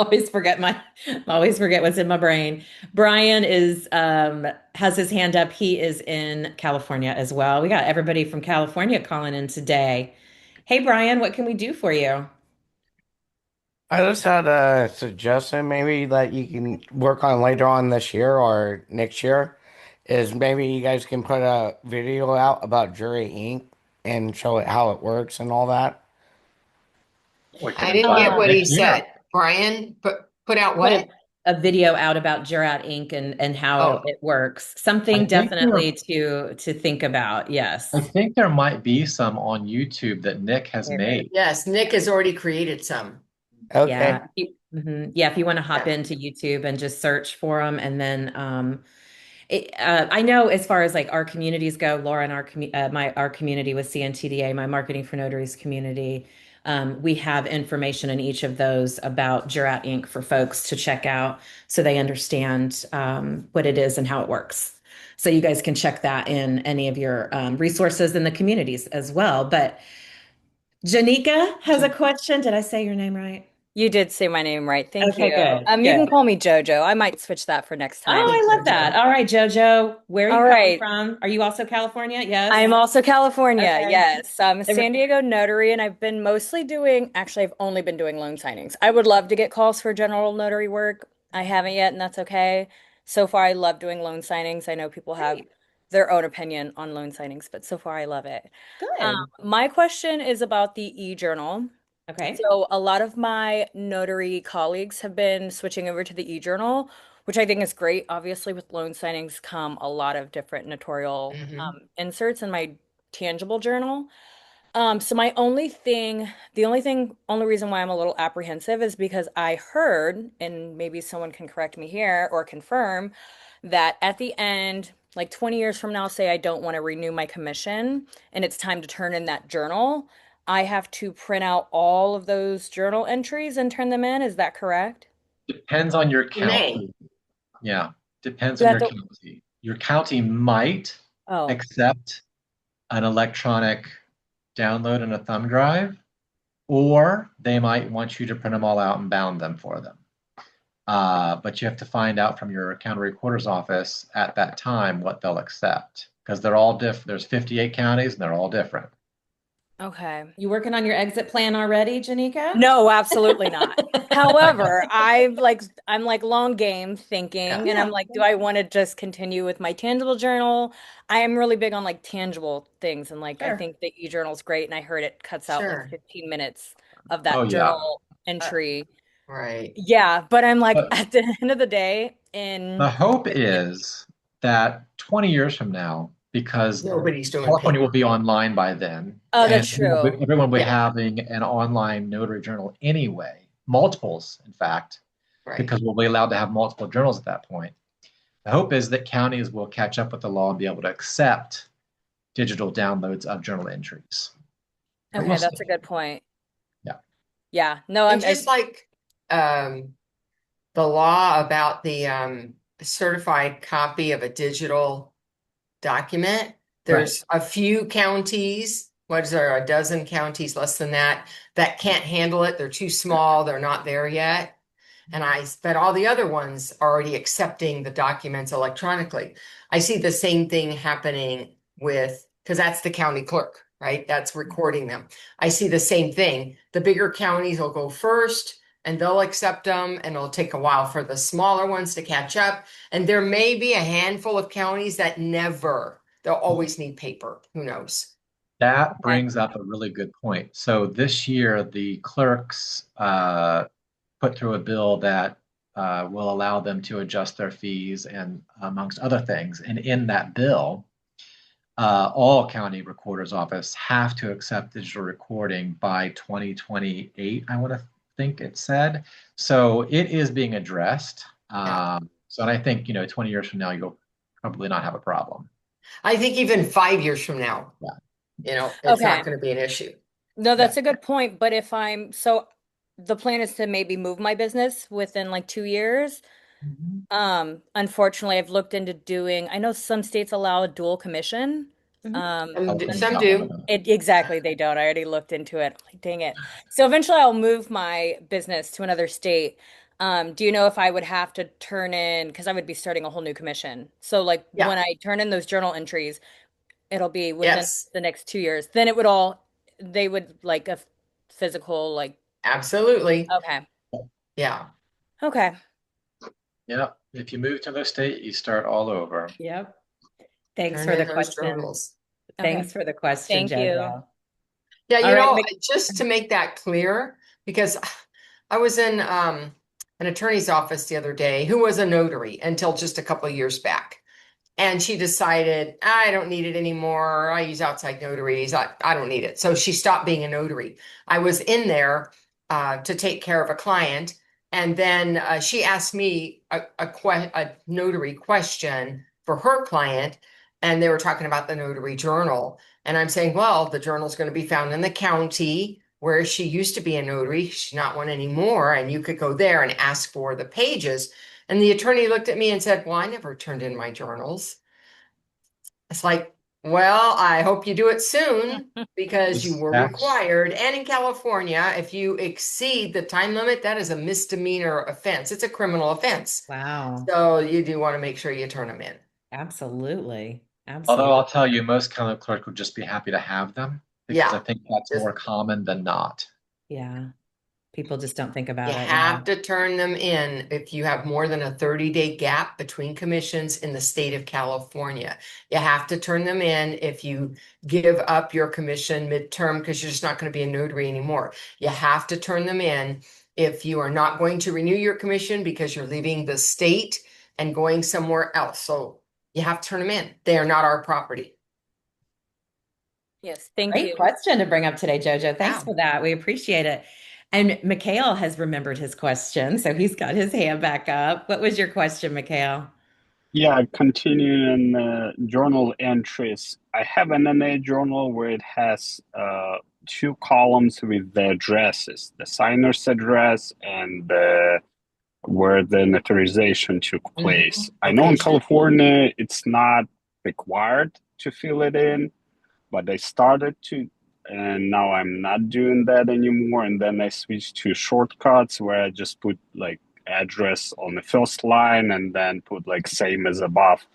Always forget what's in my brain. Brian is has his hand up. He is in California as well. We got everybody from California calling in today. Hey Brian, what can we do for you? I just had a suggestion maybe that you can work on later on this year or next year is maybe you guys can put a video out about Jury Inc. and show it how it works and all that. We can I didn't invite get them what next he year. said. Brian, put out Put what? a video out about Jurat Inc. and how Oh, it works. I Something think there, definitely to think about. I Yes. think there might be some on YouTube that Nick has There is. made. yes, Nick has already created some. Okay. Yeah. Yeah, if you want to hop Yeah. into YouTube and just search for them, and then I know as far as like our communities go, Laura and our community with CNTDA, my Marketing for Notaries community, we have information in each of those about Jurat Inc. for folks to check out so they understand what it is and how it works. So you guys can check that in any of your resources in the communities as well. But Janika has a question. Did I say your name right? You did say my name right. Thank Okay, you. good, You can good. call me JoJo. I might switch that for next Oh, time. I love that. All right, Jojo, where are you All calling right. from? Are you also California? Yes. I'm also California. Okay. Yes. I'm a San Diego notary, and I've been mostly doing, actually, I've only been doing loan signings. I would love to get calls for general notary work. I haven't yet, and that's okay. So far, I love doing loan signings. I know people have Great. their own opinion on loan signings, but so far, I love it. Good. My question is about the e-journal. Okay. So a lot of my notary colleagues have been switching over to the e-journal, which I think is great. Obviously, with loan signings come a lot of different notarial Hmm. inserts in my tangible journal. So only reason why I'm a little apprehensive is because I heard, and maybe someone can correct me here or confirm, that at the end, like 20 years from now, say I don't want to renew my commission and it's time to turn in that journal, I have to print out all of those journal entries and turn them in. Is that correct? Depends on your You may. county. Yeah, depends Do on I have your to? county. Your county might Oh, accept an electronic download in a thumb drive, or they might want you to print them all out and bound them for them. But you have to find out from your county recorder's office at that time what they'll accept because they're all different. There's 58 counties and they're all different. okay. You working on your exit plan already, Janika? No, absolutely not. However, I'm like long game thinking, Yeah. and I'm Yeah. like, do I want to just continue with my tangible journal? I am really big on like tangible things, and like I Sure. think the e-journal's great, and I heard it cuts out like Sure. 15 minutes of Oh that yeah. journal Uh, entry. right. Yeah, but I'm like But at the end of the day, the in hope is that 20 years from now, because Nobody's doing California will paper. be online by then, oh, Yeah. that's and true. everyone will be Yeah. having an online notary journal anyway, multiples, in fact, Right. because we'll be allowed to have multiple journals at that point. The hope is that counties will catch up with the law and be able to accept digital downloads of journal entries. But we'll Okay, see. that's a good point. Yeah. Yeah, no, And just like um, the law about the certified copy of a digital document. Right. There's a few counties, what is there, a dozen counties, less than that, that can't handle it. They're too small, they're not there yet. But all the other ones are already accepting the documents electronically. I see the same thing happening with, because that's the county clerk, right? That's recording them. I see the same thing. The bigger counties will go first and they'll accept them, and it'll take a while for the smaller ones to catch up. And there may be a handful of counties that never, they'll always need paper. Who knows? That okay. brings up a really good point. So this year, the clerks put through a bill that will allow them to adjust their fees and amongst other things. And in that bill, all county recorders office have to accept digital recording by 2028, I want to think it said. So it is being addressed. Yeah. So and I think, 20 years from now, you'll probably not have a problem. I think even 5 years from now, Yeah. it's not Okay. going to be an issue. No, Yeah. that's a good point. But if I'm so the plan is to maybe move my business within like 2 years. Mhm. Unfortunately, I've looked into doing, I know some states allow a dual commission. Mhm. California's Some not one do. of those. Exactly, they don't. I already looked into it. Like, dang it. So eventually I'll move my business to another state. Do you know if I would have to turn in, because I would be starting a whole new commission. So like Yeah. when I turn in those journal entries, it'll be within Yes. the next 2 years. Then it would all, they would like a physical, like, Absolutely. okay. Yeah. Okay. Yeah. If you move to another state, you start all over. Yep. Thanks Turn for the in those question. journals. Okay. Thanks for the question, Thank you. JoJo. Yeah, All right, just to make that clear, because I was in an attorney's office the other day who was a notary until just a couple of years back. And she decided, I don't need it anymore. I use outside notaries. I don't need it. So she stopped being a notary. I was in there to take care of a client. And then she asked me a notary question for her client. And they were talking about the notary journal. And I'm saying, well, the journal is going to be found in the county where she used to be a notary. She's not one anymore. And you could go there and ask for the pages. And the attorney looked at me and said, well, I never turned in my journals. It's like, well, I hope you do it soon because you were That's required. And in California, if you exceed the time limit, that is a misdemeanor offense. It's a criminal offense. wow. So you do want to make sure you turn them in. Absolutely. Although Absolutely. I'll tell you, most county clerk would just be happy to have them because I Yeah. think that's Just more common than not. Yeah. People just don't think You about it. Yeah. have to turn them in if you have more than a 30-day gap between commissions in the state of California. You have to turn them in if you give up your commission midterm because you're just not going to be a notary anymore. You have to turn them in if you are not going to renew your commission because you're leaving the state and going somewhere else. So you have to turn them in. They are not our property. Yes, thank Great you. question to bring up today, JoJo. Thanks Yeah. for that. We appreciate it. And Mikhail has remembered his question, so he's got his hand back up. What was your question, Mikhail? Yeah, continuing journal entries. I have an NA journal where it has two columns with the addresses, the signer's address and where the notarization took place. I know in Location. California it's not required to fill it in, but I started to, and now I'm not doing that anymore. And then I switched to shortcuts where I just put like address on the first line and then put like same as above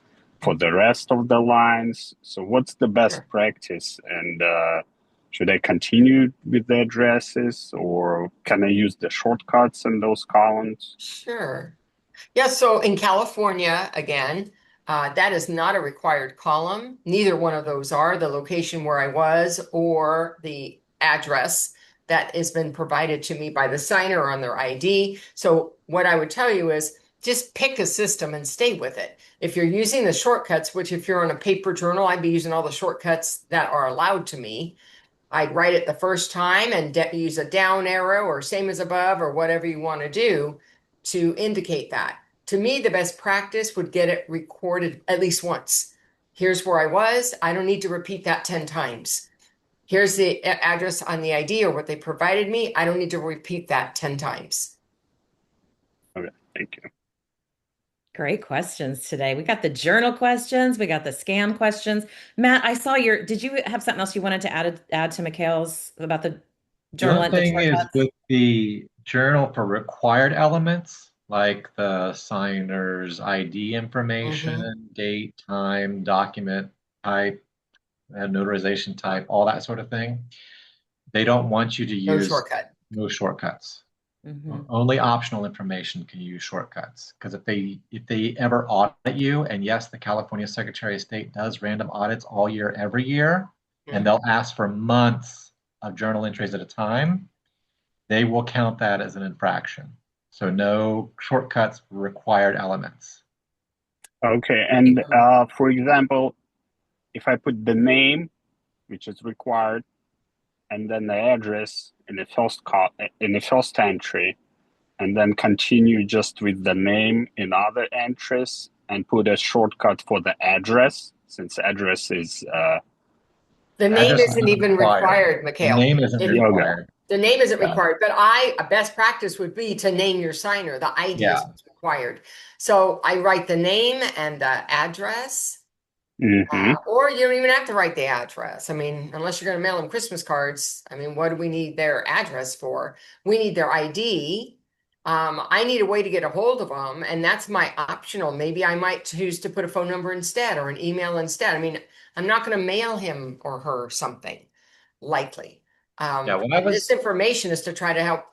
for the rest of the lines. So what's the best Sure. practice? And should I continue with the addresses or can I use the shortcuts in those columns? Sure. Yeah, so in California, again, that is not a required column. Neither one of those are the location where I was or the address that has been provided to me by the signer on their ID. So what I would tell you is just pick a system and stay with it. If you're using the shortcuts, which if you're on a paper journal, I'd be using all the shortcuts that are allowed to me. I'd write it the first time and use a down arrow or same as above or whatever you want to do to indicate that. To me, the best practice would get it recorded at least once. Here's where I was. I don't need to repeat that 10 times. Here's the address on the ID or what they provided me. I don't need to repeat that 10 times. Okay, thank you. Great questions today. We got the journal questions, we got the scam questions. Matt, I saw did you have something else you wanted to add to Mikhail's about the The journal only and the thing is shortcuts? with the journal for required elements, like the signer's ID information, date, time, document type, notarization type, all that sort of thing, they don't want you to No use shortcut. no shortcuts. Mhm. Only optional information can use shortcuts. Because if they ever audit you, and yes, the California Secretary of State does random audits all year, every year, and they'll ask for months of journal entries at a time, they will count that as an infraction. So no shortcuts, required elements. Okay, and for example, if I put the name, which is required, and then the address in the first entry, and then continue just with the name in other entries, and put a shortcut for the address, since address is The name Address is isn't not even required. required, The Mikhail. name isn't If okay. required. The name isn't required, but a best practice would be to name your signer. The ID is what's required. So I write the name and the address, or you don't even have to write the address. I mean, unless you're going to mail them Christmas cards. I mean, what do we need their address for? We need their ID. I need a way to get a hold of them, and that's my optional. Maybe I might choose to put a phone number instead or an email instead. I mean, I'm not going to mail him or her something, likely. And this information is to try to help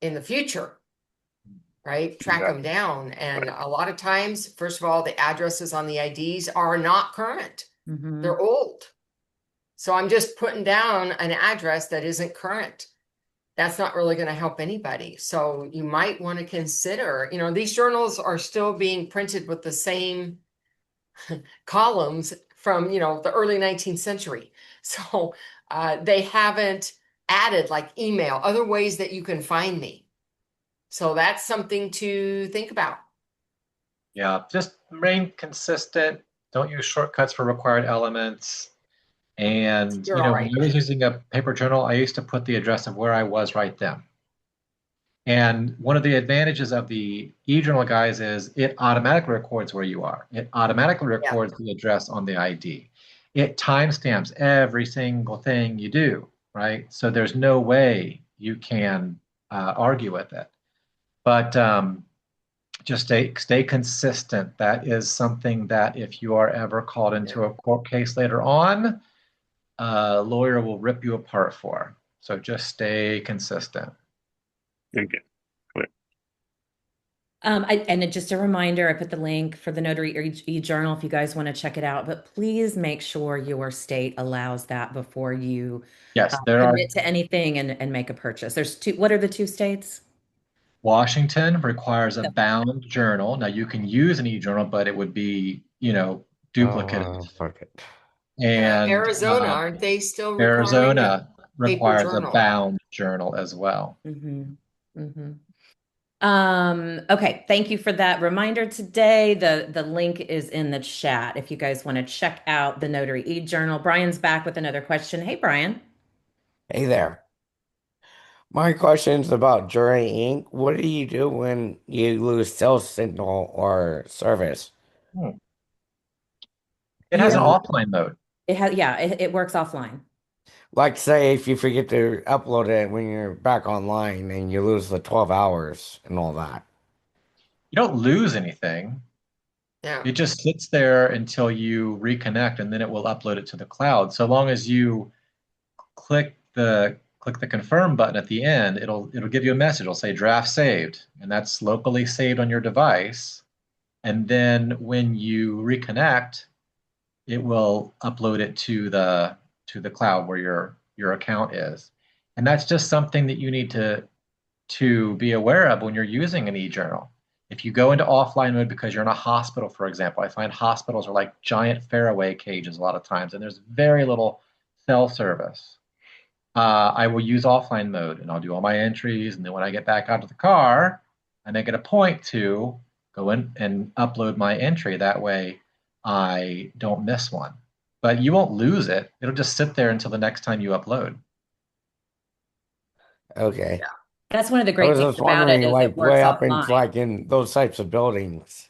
in the future, right? Track them down. And a lot of times, first of all, the addresses on the IDs are not current. They're old. So I'm just putting down an address that isn't current. That's not really going to help anybody. So you might want to consider, these journals are still being printed with the same columns from, the early 19th century. So they haven't added like email, other ways that you can find me. So that's something to think about. Yeah, just remain consistent. Don't use shortcuts for required elements. And You're all right. when I was using a paper journal, I used to put the address of where I was right then. And one of the advantages of the e-journal, guys, is it automatically records where you are. It automatically records the address on the ID. It timestamps every single thing you do, right? So there's no way you can argue with it. But just stay consistent. That is something that if you are ever called into a court case later on, a lawyer will rip you apart for. So just stay consistent. Okay. And just a reminder, I put the link for the Notary e-journal if you guys want to check it out, but please make sure your state allows that before you commit to anything and make a purchase. There's two. What are the two states? Washington requires a bound journal. Now you can use an e-journal, but it would be, duplicative. Fuck it. And Arizona, aren't they still requiring Arizona a requires a journal? bound journal as well. Okay, thank you for that reminder today. The link is in the chat if you guys want to check out the Notary e-journal. Brian's back with another question. Hey, Brian. Hey there. My question's about Jury Inc. What do you do when you lose cell signal or service? It has an offline mode. It works offline. Like, say, if you forget to upload it when you're back online and you lose the 12 hours and all that. You don't lose anything. Yeah. It just sits there until you reconnect, and then it will upload it to the cloud. So long as you click the confirm button at the end, it'll give you a message. It'll say draft saved, and that's locally saved on your device. And then when you reconnect, it will upload it to the cloud where your account is. And that's just something that you need to be aware of when you're using an e-journal. If you go into offline mode because you're in a hospital, for example, I find hospitals are like giant Faraway cages a lot of times, and there's very little cell service. I will use offline mode and I'll do all my entries. And then when I get back out to the car, I make it a point to go in and upload my entry. That way I don't miss one. But you won't lose it. It'll just sit there until the next time you upload. Okay. That's one of the I great was things just about it wondering, is like, it works what happens, offline. like, in those types of buildings?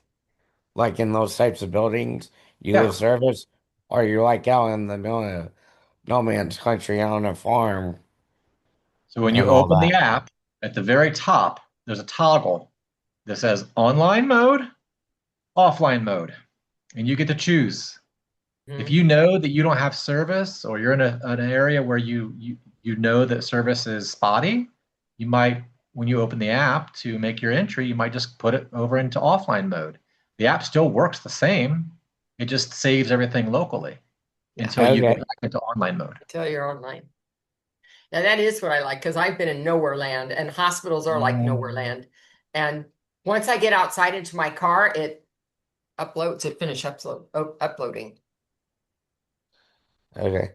Like, in those types of buildings, you lose service, or you're, like, out in the middle of no man's country on a farm. So when you and all open the that. app, at the very top, there's a toggle that says online mode, offline mode, and you get to choose. If you know that you don't have service or you're in an area where you know that service is spotty, you might, when you open the app to make your entry, you might just put it over into offline mode. The app still works the same. It just saves everything locally until you go back into online mode. Until you're online. Now that is what I like because I've been in nowhere land and hospitals are like nowhere land. And once I get outside into my car, it uploads, uploading. Okay.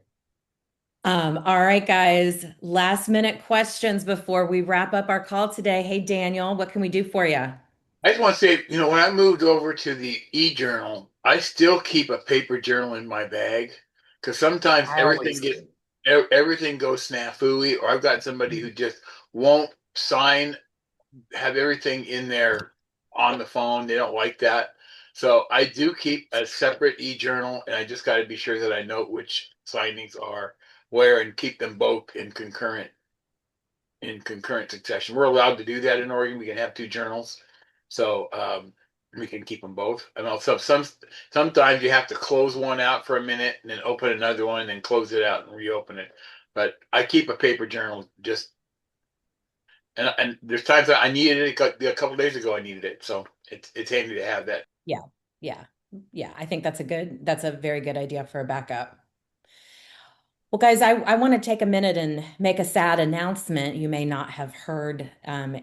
All right, guys. Last minute questions before we wrap up our call today. Hey, Daniel, what can we do for you? I just want to say, when I moved over to the e-journal, I still keep a paper journal in my bag because sometimes everything gets everything goes snafu or I've got somebody who just won't sign, have everything in there on the phone. They don't like that. So I do keep a separate e-journal, and I just got to be sure that I note which signings are where and keep them both in concurrent succession. We're allowed to do that in Oregon. We can have two journals, so we can keep them both. And also, sometimes you have to close one out for a minute and then open another one and then close it out and reopen it. But I keep a paper journal just, and there's times that I needed it a couple days ago. I needed it, so it's handy to have that. Yeah, yeah, yeah. I think that's a very good idea for a backup. Well, guys, I want to take a minute and make a sad announcement. You may not have heard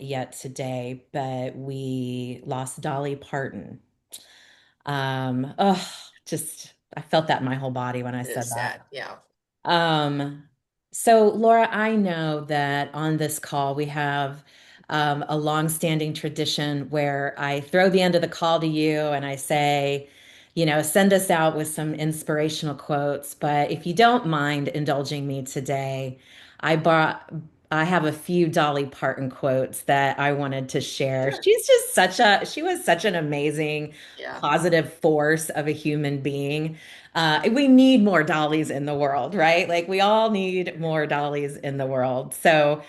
yet today, but we lost Dolly Parton. Oh, just I felt that in my whole body when I It is said that. sad. Yeah. Um, so Laura, I know that on this call we have a long-standing tradition where I throw the end of the call to you and I say, send us out with some inspirational quotes. But if you don't mind indulging me today, I brought I have a few Dolly Parton quotes that I wanted to share. Sure. She was such an amazing, Yeah. positive force of a human being. We need more dollies in the world, right? Like we all need more dollies in the world. So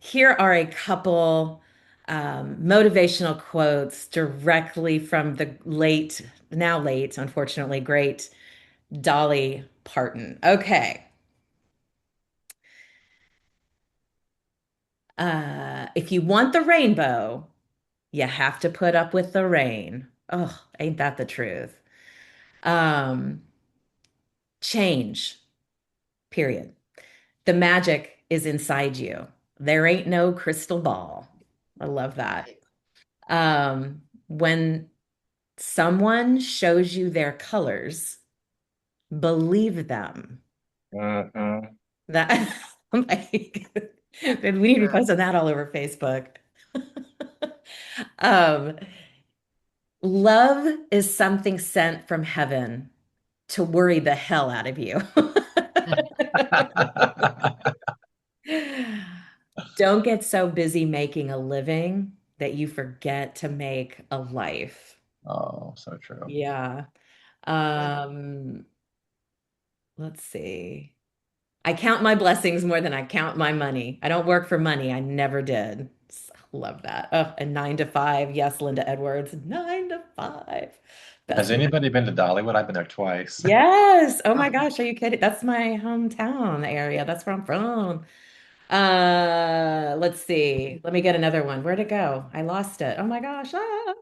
here are a couple motivational quotes directly from the now late, unfortunately, great Dolly Parton. Okay. If you want the rainbow, you have to put up with the rain. Oh, ain't that the truth? Um, change, period. The magic is inside you. There ain't no crystal ball. I love that. Right. When someone shows you their colors, believe them. Mhm. That like, we need to be Yeah. posting that all over Facebook. Um, love is something sent from heaven to worry the hell out of you. Don't get so busy making a living that you forget to make a life. Oh, so true. Yeah. Good. Um, let's see. I count my blessings more than I count my money. I don't work for money. I never did. Love that. Oh, and 9 to 5. Yes, Linda Edwards. 9 to 5. Has Best way. anybody been to Dollywood? I've been there twice. Yes. Oh my Oh, gosh, are you kidding? That's my hometown area. That's where I'm from. Let's see. Let me get another one. Where'd it go? I lost it. Oh my gosh. Ah.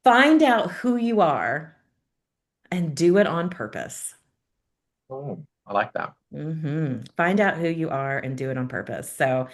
Find out who you are and do it on purpose. Oh, I like that. Find out who you are and do it on purpose. So,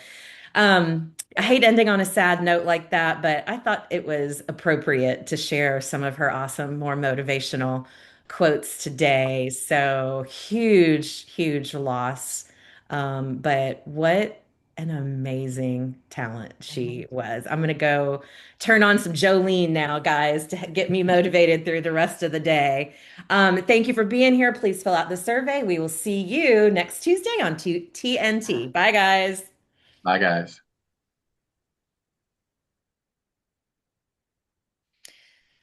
I hate ending on a sad note like that, but I thought it was appropriate to share some of her awesome, more motivational quotes today. So huge, huge loss. But what an amazing talent she mhm. was. I'm going to go turn on some Jolene now, guys, to get me motivated through the rest of the day. Thank you for being here. Please fill out the survey. We will see you next Tuesday on TNT. Bye, guys. Bye, guys.